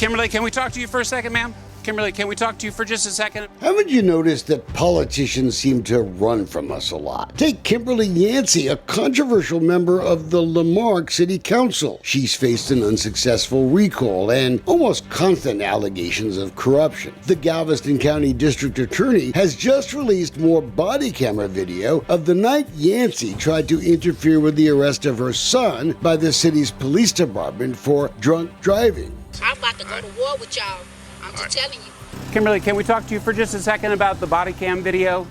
Kimberly, can we talk to you for a second, ma'am? Kimberly, can we talk to you for just a second? Haven't you noticed that politicians seem to run from us a lot? Take Kimberly Yancey, a controversial member of the Lamar City Council. She's faced an unsuccessful recall and almost constant allegations of corruption. The Galveston County District Attorney has just released more body camera video of the night Yancey tried to interfere with the arrest of her son by the city's police department for drunk driving. I'm about to go to war with y'all. I'm just telling you. Kimberly, can we talk to you for just a second about the body cam video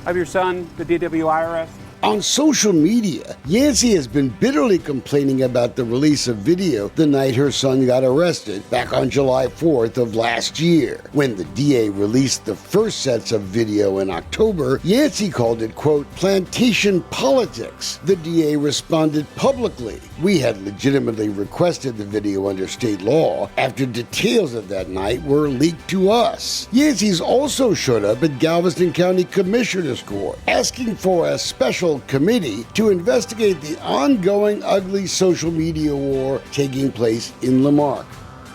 of your son, the DWI arrest? On social media, Yancey has been bitterly complaining about the release of video the night her son got arrested back on July 4th of last year. When the DA released the first sets of video in October, Yancey called it, quote, plantation politics. The DA responded publicly. We had legitimately requested the video under state law after details of that night were leaked to us. Yancey's also showed up at Galveston County Commissioner's Court, asking for a special committee to investigate the ongoing ugly social media war taking place in Lamar.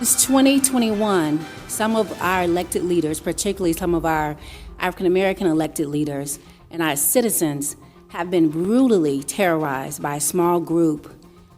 It's 2021. Some of our elected leaders, particularly some of our African American elected leaders and our citizens, have been brutally terrorized by a small group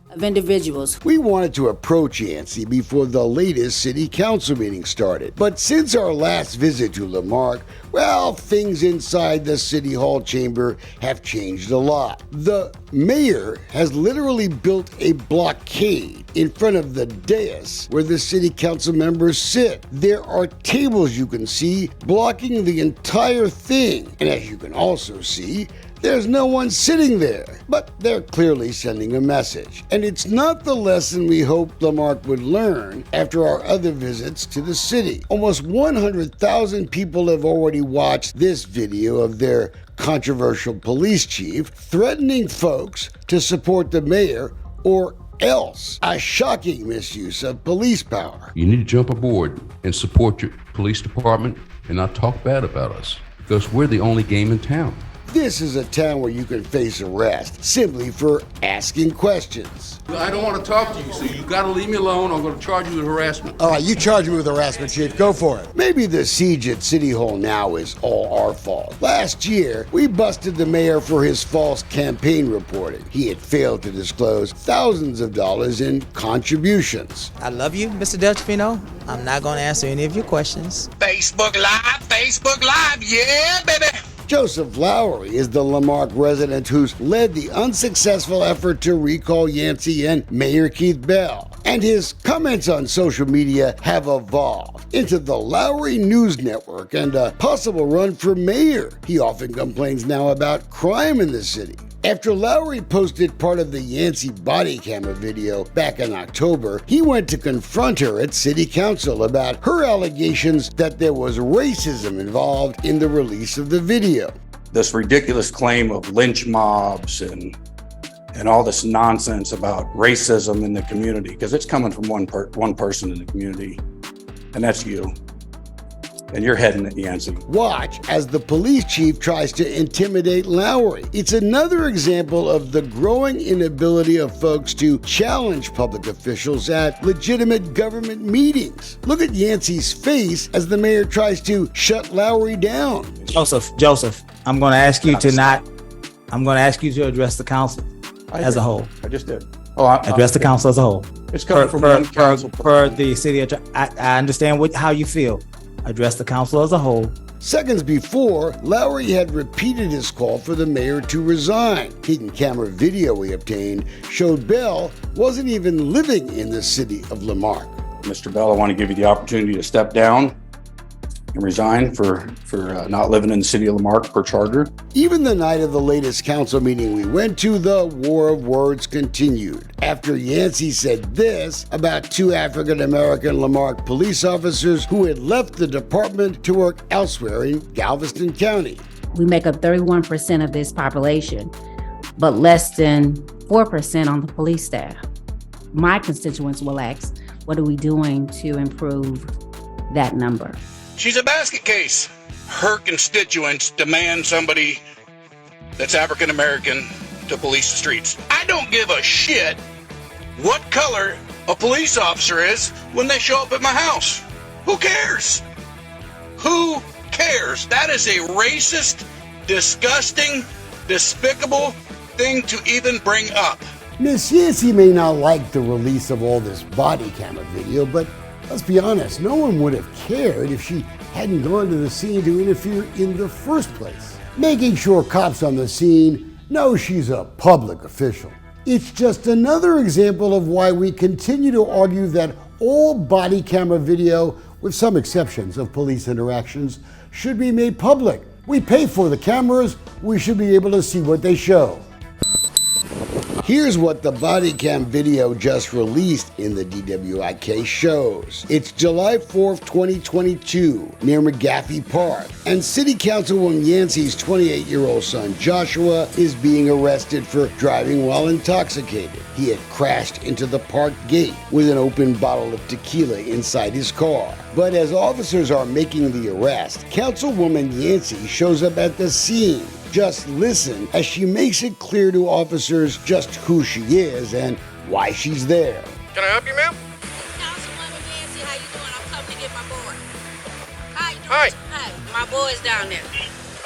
of individuals. We wanted to approach Yancey before the latest city council meeting started. But since our last visit to Lamar, well, things inside the city hall chamber have changed a lot. The mayor has literally built a blockade in front of the dais where the city council members sit. There are tables you can see blocking the entire thing. And as you can also see, there's no one sitting there, but they're clearly sending a message. And it's not the lesson we hoped Lamar would learn after our other visits to the city. Almost 100,000 people have already watched this video of their controversial police chief threatening folks to support the mayor or else. A shocking misuse of police power. You need to jump aboard and support your police department and not talk bad about us, because we're the only game in town. This is a town where you can face arrest simply for asking questions. I don't want to talk to you, so you got to leave me alone. I'm going to charge you with harassment. All right, you charge me with harassment, Chief. Go for it. Maybe the siege at City Hall now is all our fault. Last year, we busted the mayor for his false campaign reporting. He had failed to disclose thousands of dollars in contributions. I love you, Mr. Deltrafino. I'm not going to answer any of your questions. Facebook Live, yeah, baby. Joseph Lowry is the Lamarck resident who's led the unsuccessful effort to recall Yancey and Mayor Keith Bell. And his comments on social media have evolved into the Lowry News Network and a possible run for mayor. He often complains now about crime in the city. After Lowry posted part of the Yancey body camera video back in October, he went to confront her at City Council about her allegations that there was racism involved in the release of the video. This ridiculous claim of lynch mobs and all this nonsense about racism in the community, because it's coming from one person in the community, and that's you. And you're heading at Yancey. Watch as the police chief tries to intimidate Lowry. It's another example of the growing inability of folks to challenge public officials at legitimate government meetings. Look at Yancey's face as the mayor tries to shut Lowry down. Joseph, I'm going to ask you to address the council as a whole. I just did. Address the council as a whole. It's coming from one council. Per the city attorney. I understand how you feel. Address the council as a whole. Seconds before, Lowry had repeated his call for the mayor to resign. Hidden camera video we obtained showed Bell wasn't even living in the city of Lamar. Mr. Bell, I want to give you the opportunity to step down and resign for not living in the city of Lamar per charter. Even the night of the latest council meeting we went to, the war of words continued. After Yancey said this about two African-American Lamar police officers who had left the department to work elsewhere in Galveston County. We make up 31% of this population, but less than 4% on the police staff. My constituents will ask, what are we doing to improve that number? She's a basket case. Her constituents demand somebody that's African American to police the streets. I don't give a shit what color a police officer is when they show up at my house. Who cares? Who cares? That is a racist, disgusting, despicable thing to even bring up. Miss Yancey may not like the release of all this body camera video, but let's be honest, no one would have cared if she hadn't gone to the scene to interfere in the first place, making sure cops on the scene know she's a public official. It's just another example of why we continue to argue that all body camera video, with some exceptions of police interactions, should be made public. We pay for the cameras, we should be able to see what they show. Here's what the body cam video just released in the DWI case shows. It's July 4th, 2022, near McGaffey Park, and City Councilwoman Yancey's 28-year-old son Joshua is being arrested for driving while intoxicated. He had crashed into the park gate with an open bottle of tequila inside his car. But as officers are making the arrest, Councilwoman Yancey shows up at the scene. Just listen as she makes it clear to officers just who she is and why she's there. Can I help you, ma'am? Councilwoman Nancy, how you doing? I'm coming to get my boy. How you doing? Hi. Hi. My boy's down there.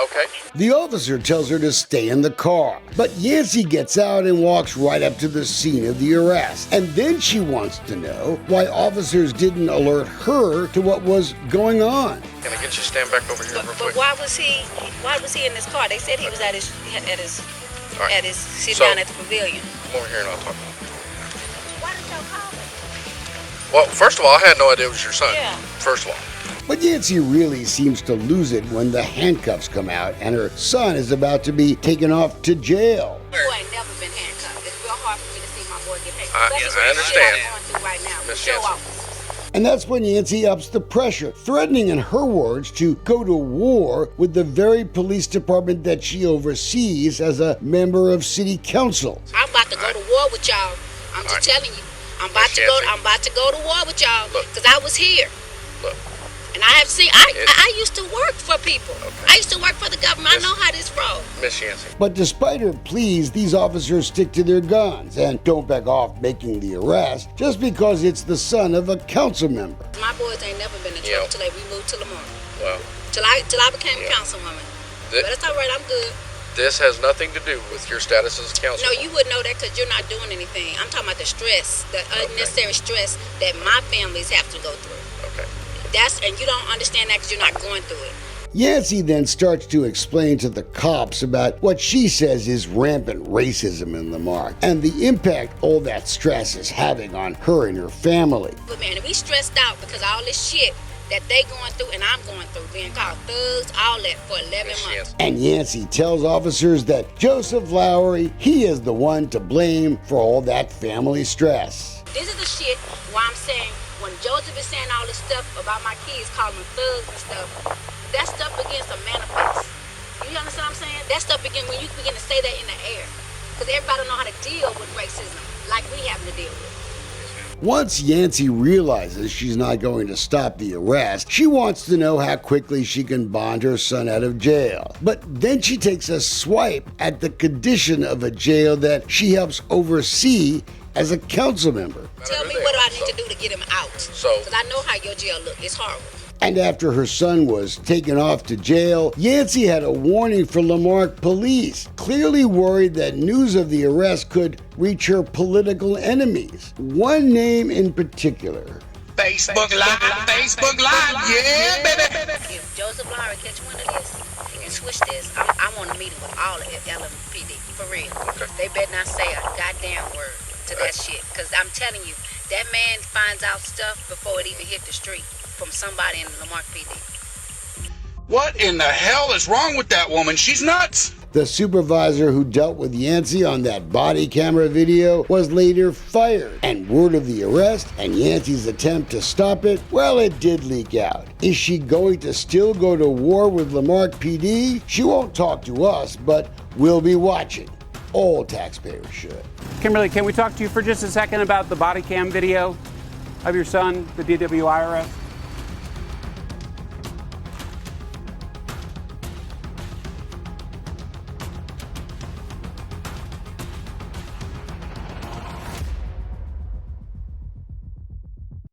Okay. The officer tells her to stay in the car, but Yancey gets out and walks right up to the scene of the arrest. And then she wants to know why officers didn't alert her to what was going on. Can I get you to stand back over here real But quick? why was he in this car? They said he was at his All right. sit So- down at the pavilion. Come over here and I'll talk. Why did y'all call me? Well, first of all, I had no idea it was your son. Yeah. First of all. But Yancey really seems to lose it when the handcuffs come out and her son is about to be taken off to jail. My boy ain't never been handcuffed. It's real hard for me to see my boy get handcuffed. I understand. What I'm going through right now. Miss Show Yancey. officers. And that's when Yancey ups the pressure, threatening, in her words, to go to war with the very police department that she oversees as a member of city council. I'm about to go to war with y'all. I'm just telling you. I'm about to go to war with y'all because I was here. Look. And I have seen. I used to work for people. Okay. I used to work for the government. I know how this rolls. Miss Yancey. But despite her pleas, these officers stick to their guns and don't back off making the arrest just because it's the son of a council member. My boys ain't never been in trouble till we moved to Lamar. Well, Till I became a councilwoman. Th- But it's all right. I'm good. this has nothing to do with your status as a council. No, you wouldn't know that because you're not doing anything. I'm talking about the stress, the unnecessary stress that my families have to go through. Okay. And you don't understand that because you're not going through it. Yancey then starts to explain to the cops about what she says is rampant racism in Lamar and the impact all that stress is having on her and her family. But man, we stressed out because of all this shit that they going through and I'm going through, being called thugs, all that for 11 Miss months. Yancey. And Yancey tells officers that Joseph Lowery, he is the one to blame for all that family stress. This is the shit why I'm saying when Joseph is saying all this stuff about my kids, calling them thugs and stuff, that stuff begins to manifest. You understand what I'm saying? That stuff begins when you begin to say that in the air. Because everybody don't know how to deal with racism like we having to deal with. Once Yancey realizes she's not going to stop the arrest, she wants to know how quickly she can bond her son out of jail. But then she takes a swipe at the condition of a jail that she helps oversee as a council member. Tell me what do I need to do to get him out. So- Because I know how your jail look. It's horrible. And after her son was taken off to jail, Yancey had a warning for Lamar police, clearly worried that news of the arrest could reach her political enemies. One name in particular. Facebook Live, yeah, baby. If Joseph Lamar catch one of this and switch this, I want a meeting with all of LMPD. For real. Okay. They better not say a goddamn word to that shit. Because I'm telling you, that man finds out stuff before it even hit the street from somebody in Lamar PD. What in the hell is wrong with that woman? She's nuts. The supervisor who dealt with Yancey on that body camera video was later fired, and word of the arrest and Yancey's attempt to stop it, well, it did leak out. Is she going to still go to war with Lamar PD? She won't talk to us, but we'll be watching. All taxpayers should. Kimberly, can we talk to you for just a second about the body cam video of your son, the DWI arrest?